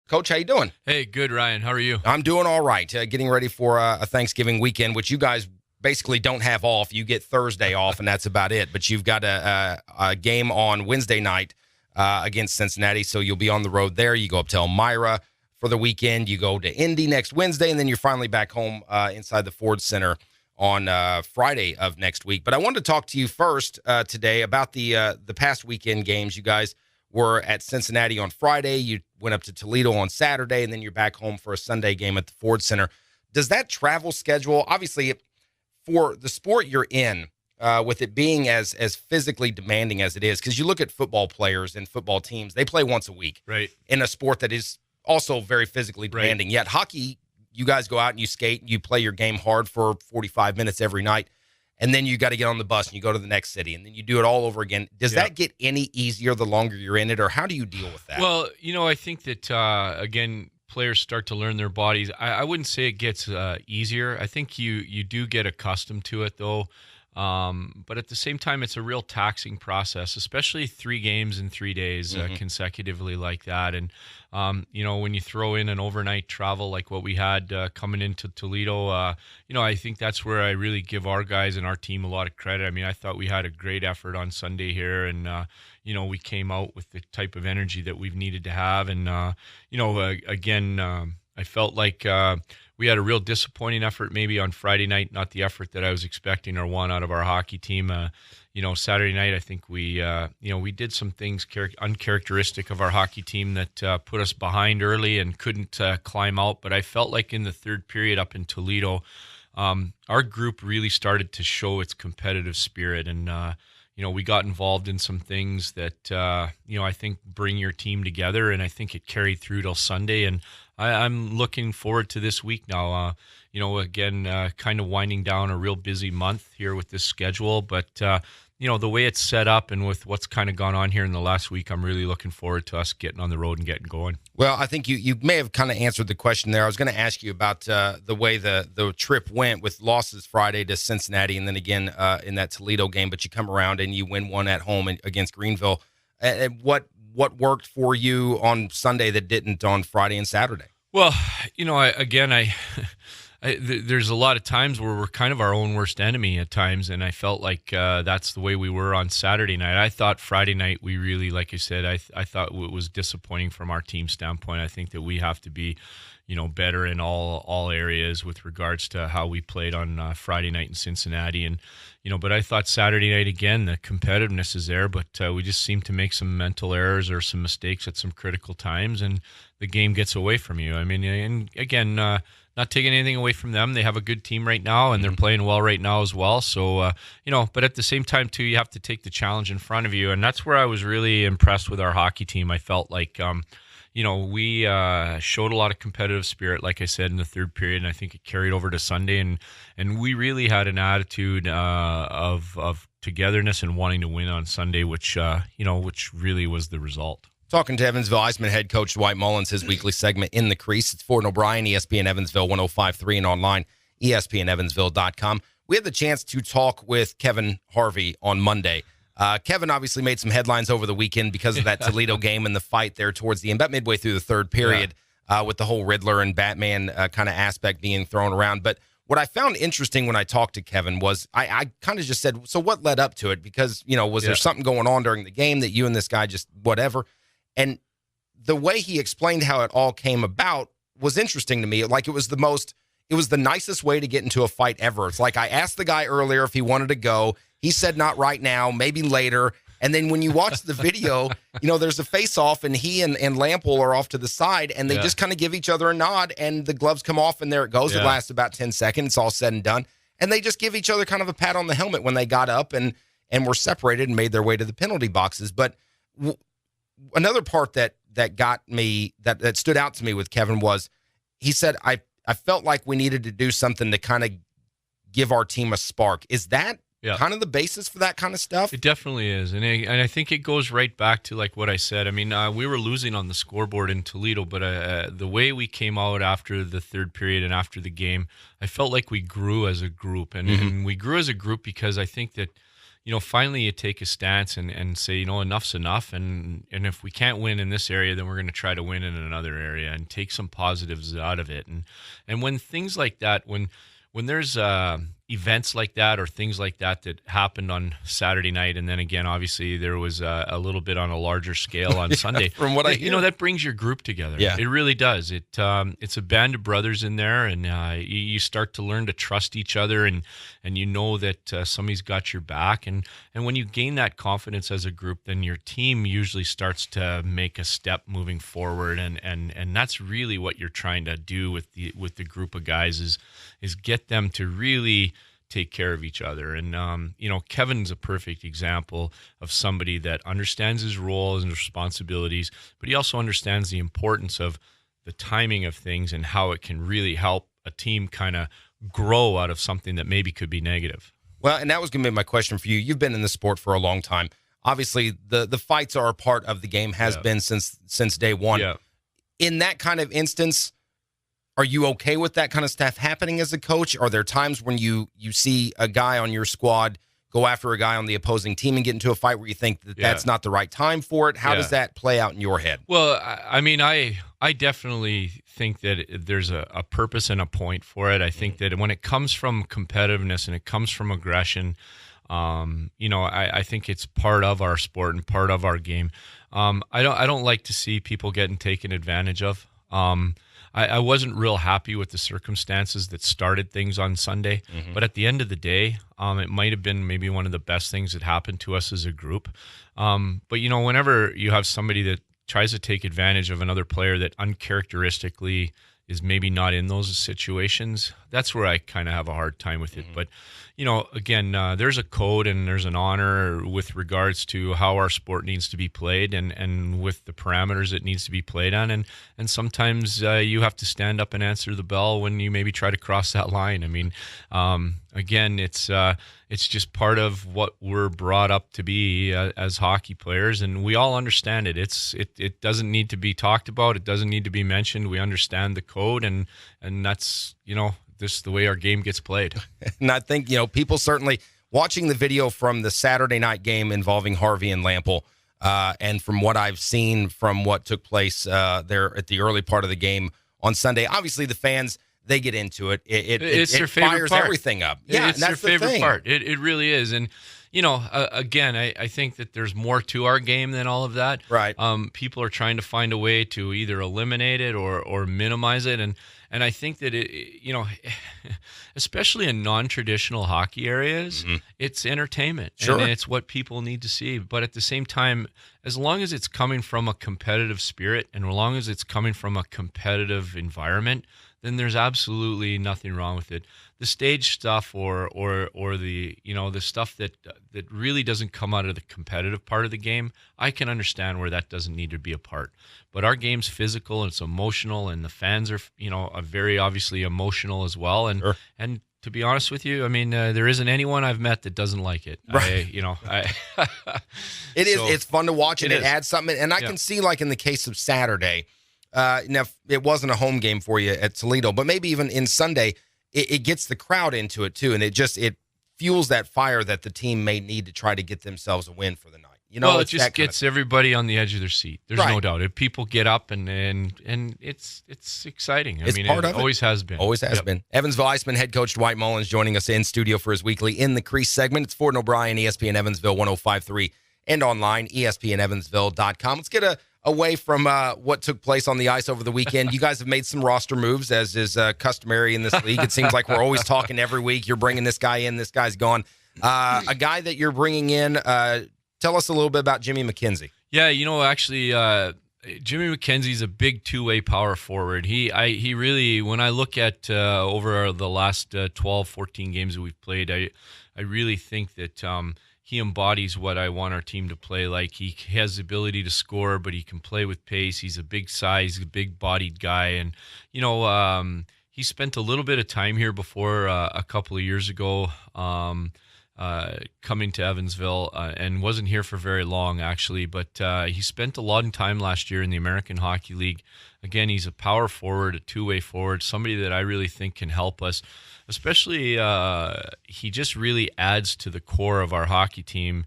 Coach, how you doing? Hey, good, Ryan. How are you? I'm doing all right. Getting ready for a Thanksgiving weekend, which you guys basically don't have off. You get Thursday off, and that's about it. But you've got a game on Wednesday night against Cincinnati, so you'll be on the road there. You go up to Elmira for the weekend. You go to Indy next Wednesday, and then you're finally back home inside the Ford Center on Friday of next week. But I wanted to talk to you first today about the past weekend games. You guys were at Cincinnati on Friday. You went up to Toledo on Saturday, and then you're back home for a Sunday game at the Ford Center. Does that travel schedule, obviously, for the sport you're in, with it being as physically demanding as it is, because you look at football players and football teams, they play once a week, right, in a sport that is also very physically demanding. Right. Yet hockey, you guys go out and you skate, and you play your game hard for 45 minutes every night. And then you got to get on the bus and you go to the next city, and then you do it all over again. Does that get any easier the longer you're in it, or how do you deal with that? Well, I think that, again, players start to learn their bodies. I wouldn't say it gets easier. I think you do get accustomed to it, though. But at the same time, it's a real taxing process, especially 3 games in 3 days consecutively like that. And, when you throw in an overnight travel like what we had coming into Toledo, I think that's where I really give our guys and our team a lot of credit. I mean, I thought we had a great effort on Sunday here, and, we came out with the type of energy that we've needed to have. And, again, I felt like we had a real disappointing effort maybe on Friday night, not the effort that I was expecting or want out of our hockey team. Saturday night, I think we did some things uncharacteristic of our hockey team that put us behind early and couldn't climb out. But I felt like in the third period up in Toledo, our group really started to show its competitive spirit. And, we got involved in some things that, I think bring your team together. And I think it carried through till Sunday. And I'm looking forward to this week now. Again, kind of winding down a real busy month here with this schedule. But, the way it's set up and with what's kind of gone on here in the last week, I'm really looking forward to us getting on the road and getting going. Well, I think you may have kind of answered the question there. I was going to ask you about the way the trip went with losses Friday to Cincinnati and then again in that Toledo game. But you come around and you win one at home against Greenville. And what worked for you on Sunday that didn't on Friday and Saturday? Well, there's a lot of times where we're kind of our own worst enemy at times, and I felt like that's the way we were on Saturday night. I thought Friday night we really, like I said, I thought it was disappointing from our team standpoint. I think that we have to be, better in all areas with regards to how we played on Friday night in Cincinnati. And, but I thought Saturday night, again, the competitiveness is there, but we just seem to make some mental errors or some mistakes at some critical times, and the game gets away from you. I mean, and again, not taking anything away from them. They have a good team right now, and they're playing well right now as well. So, but at the same time, too, you have to take the challenge in front of you. And that's where I was really impressed with our hockey team. I felt like, we showed a lot of competitive spirit, like I said, in the third period, and I think it carried over to Sunday. And we really had an attitude of togetherness and wanting to win on Sunday, which really was the result. Talking to Evansville IceMen head coach Dwight Mullins, his weekly segment In the Crease. It's Ford and O'Brien, ESPN Evansville 105.3 and online, ESPNEvansville.com. We had the chance to talk with Kevin Harvey on Monday. Kevin obviously made some headlines over the weekend because of that Toledo game and the fight there towards the end, about midway through the third period, with the whole Riddler and Batman kind of aspect being thrown around. But what I found interesting when I talked to Kevin was I kind of just said, so what led up to it? Because, was there something going on during the game that you and this guy just whatever? And the way he explained how it all came about was interesting to me. Like it was the nicest way to get into a fight ever. It's like I asked the guy earlier if he wanted to go. He said not right now, maybe later. And then when you watch the video, there's a face-off, and he and Lample are off to the side, and they just kind of give each other a nod, and the gloves come off, and there it goes. It lasts about 10 seconds. It's all said and done. And they just give each other kind of a pat on the helmet when they got up and were separated and made their way to the penalty boxes. But another part that got me, that stood out to me with Kevin was he said, I felt like we needed to do something to kind of give our team a spark. Is that kind of the basis for that kind of stuff? It definitely is. And I think it goes right back to like what I said. I mean, we were losing on the scoreboard in Toledo, but the way we came out after the third period and after the game, I felt like we grew as a group. And we grew as a group because I think that, finally you take a stance and say, enough's enough. And if we can't win in this area, then we're going to try to win in another area and take some positives out of it. And when things like that, when there's events like that or things like that happened on Saturday night, and then again, obviously there was a little bit on a larger scale on Sunday. From what I hear, that brings your group together. Yeah, it really does. It's a band of brothers in there, and you start to learn to trust each other, and you know that somebody's got your back, and when you gain that confidence as a group, then your team usually starts to make a step moving forward, and that's really what you're trying to do with the group of guys is get them to really take care of each other. And, Kevin's a perfect example of somebody that understands his roles and responsibilities, but he also understands the importance of the timing of things and how it can really help a team kind of grow out of something that maybe could be negative. Well, and that was going to be my question for you. You've been in the sport for a long time. Obviously, the fights are a part of the game, has been since day one. Yeah. In that kind of instance, are you okay with that kind of stuff happening as a coach? Are there times when you see a guy on your squad go after a guy on the opposing team and get into a fight where you think that's not the right time for it? How does that play out in your head? Well, I definitely think that there's a purpose and a point for it. I think that when it comes from competitiveness and it comes from aggression, I think it's part of our sport and part of our game. I don't like to see people getting taken advantage of. I wasn't real happy with the circumstances that started things on Sunday, but at the end of the day, it might have been maybe one of the best things that happened to us as a group. But whenever you have somebody that tries to take advantage of another player that uncharacteristically is maybe not in those situations, that's where I kind of have a hard time with it. But, again, there's a code and there's an honor with regards to how our sport needs to be played and with the parameters it needs to be played on. And sometimes you have to stand up and answer the bell when you maybe try to cross that line. I mean, again, it's just part of what we're brought up to be as hockey players, and we all understand it. It doesn't need to be talked about. It doesn't need to be mentioned. We understand the code, and that's, this is the way our game gets played. And I think, people certainly watching the video from the Saturday night game involving Harvey and Lample, and from what I've seen from what took place there at the early part of the game on Sunday, obviously the fans, they get into it. It their favorite fires part. Everything up. Yeah, it's that's their favorite thing. part. It really is. And, again, I think that there's more to our game than all of that. Right. People are trying to find a way to either eliminate it or minimize it. And I think that especially in non-traditional hockey areas, it's entertainment. Sure. And it's what people need to see. But at the same time, as long as it's coming from a competitive spirit and as long as it's coming from a competitive environment, then there's absolutely nothing wrong with it. The stage stuff or the the stuff that really doesn't come out of the competitive part of the game, I can understand where that doesn't need to be a part. But our game's physical and it's emotional, and the fans are are very obviously emotional as well. And Sure. and to be honest with you, I mean, there isn't anyone I've met that doesn't like it. Right. It's fun to watch it. It adds something, and I can see, like in the case of Saturday. Now, it wasn't a home game for you at Toledo, but maybe even in Sunday, it gets the crowd into it too, and it fuels that fire that the team may need to try to get themselves a win for the night. It just gets everybody on the edge of their seat. There's no doubt. If people get up and it's exciting. I mean, it always has been. Always has been. Evansville IceMen head coach Dwight Mullins joining us in studio for his weekly In the Crease segment. It's Ford and O'Brien, ESPN Evansville 105.3, and online, ESPNEvansville.com. Let's get away from what took place on the ice over the weekend. You guys have made some roster moves, as is customary in this league. It seems like we're always talking every week. You're bringing this guy in, this guy's gone. A guy that you're bringing in, tell us a little bit about Jimmy McKenzie. Yeah, actually, Jimmy McKenzie's a big two-way power forward. He really, when I look at over the last 12, 14 games that we've played, I really think that he embodies what I want our team to play like. He has the ability to score, but he can play with pace. He's a big size, he's a big-bodied guy. And, he spent a little bit of time here before a couple of years ago coming to Evansville and wasn't here for very long, actually. But he spent a lot of time last year in the American Hockey League again, he's a power forward, a two-way forward, somebody that I really think can help us. Especially, he just really adds to the core of our hockey team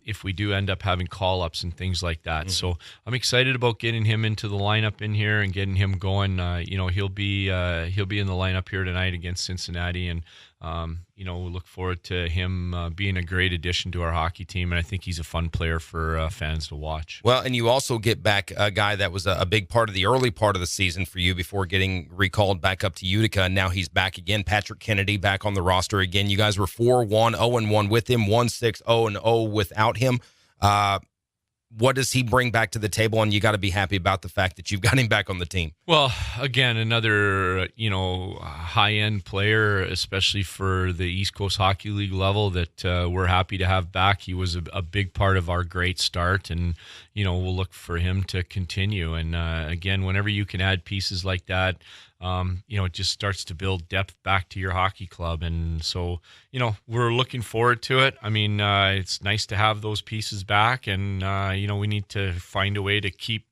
if we do end up having call-ups and things like that. Mm-hmm. So I'm excited about getting him into the lineup in here and getting him going. He'll be in the lineup here tonight against Cincinnati, and we look forward to him being a great addition to our hockey team, and I think he's a fun player for fans to watch. Well, and you also get back a guy that was a big part of the early part of the season for you before getting recalled back up to Utica, and now he's back again. Patrick Kennedy back on the roster again. You guys were 4-1, 0-1 with him, 1-6, 0-0 without him. What does he bring back to the table? And you got to be happy about the fact that you've got him back on the team. Well, again, another, high-end player, especially for the East Coast Hockey League level that we're happy to have back. He was a big part of our great start, and, we'll look for him to continue. And, again, whenever you can add pieces like that, it just starts to build depth back to your hockey club. And so, we're looking forward to it. I mean, it's nice to have those pieces back, and, we need to find a way to keep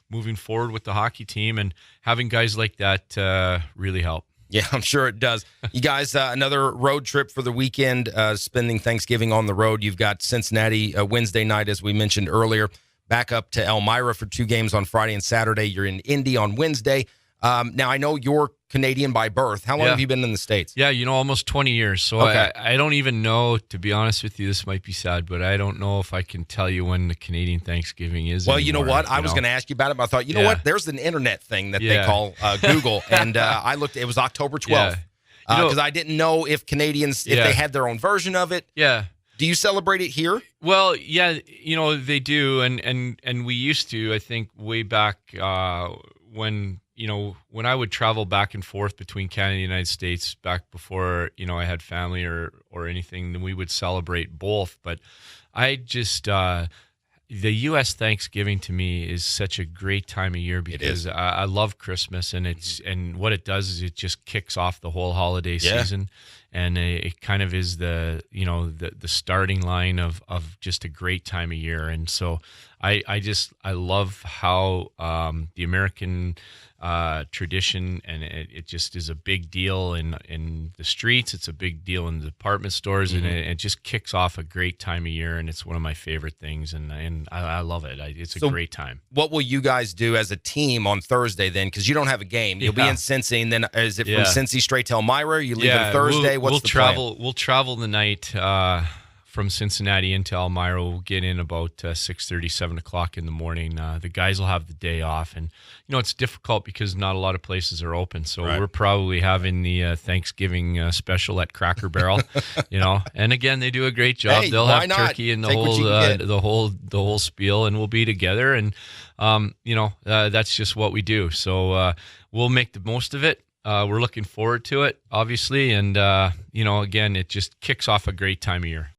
moving forward with the hockey team, and having guys like that really help. Yeah, I'm sure it does. You guys, another road trip for the weekend, spending Thanksgiving on the road. You've got Cincinnati Wednesday night, as we mentioned earlier, back up to Elmira for 2 games on Friday and Saturday. You're in Indy on Wednesday. Now, I know you're Canadian by birth. How long have you been in the States? Yeah, almost 20 years. So okay. I don't even know, to be honest with you, this might be sad, but I don't know if I can tell you when the Canadian Thanksgiving is. Well, you know what? I was going to ask you about it, but I thought, you know what? There's an internet thing that they call Google, and I looked. It was October 12th because I didn't know if Canadians, if they had their own version of it. Yeah. Do you celebrate it here? Well, yeah, they do, and we used to, I think, way back when I would travel back and forth between Canada and the United States back before, I had family or anything, then we would celebrate both. But I just, the U.S. Thanksgiving to me is such a great time of year because I love Christmas, and and what it does is it just kicks off the whole holiday season. And it kind of is the starting line of just a great time of year. And so I love how the American tradition, and it just is a big deal in the streets. It's a big deal in the department stores, and it just kicks off a great time of year. And it's one of my favorite things, and I love it. It's a great time. What will you guys do as a team on Thursday then? Because you don't have a game. You'll be in Cincy, and then is it from Cincy straight to Elmira? You leave on Thursday? What's the plan? We'll travel the night from Cincinnati into Elmira. We'll get in about 6:30, 7 o'clock in the morning. The guys will have the day off, and it's difficult because not a lot of places are open. So we're probably having the Thanksgiving special at Cracker Barrel. And again, they do a great job. They'll have turkey and the whole spiel, and we'll be together. And that's just what we do. So we'll make the most of it. We're looking forward to it, obviously, and again, it just kicks off a great time of year.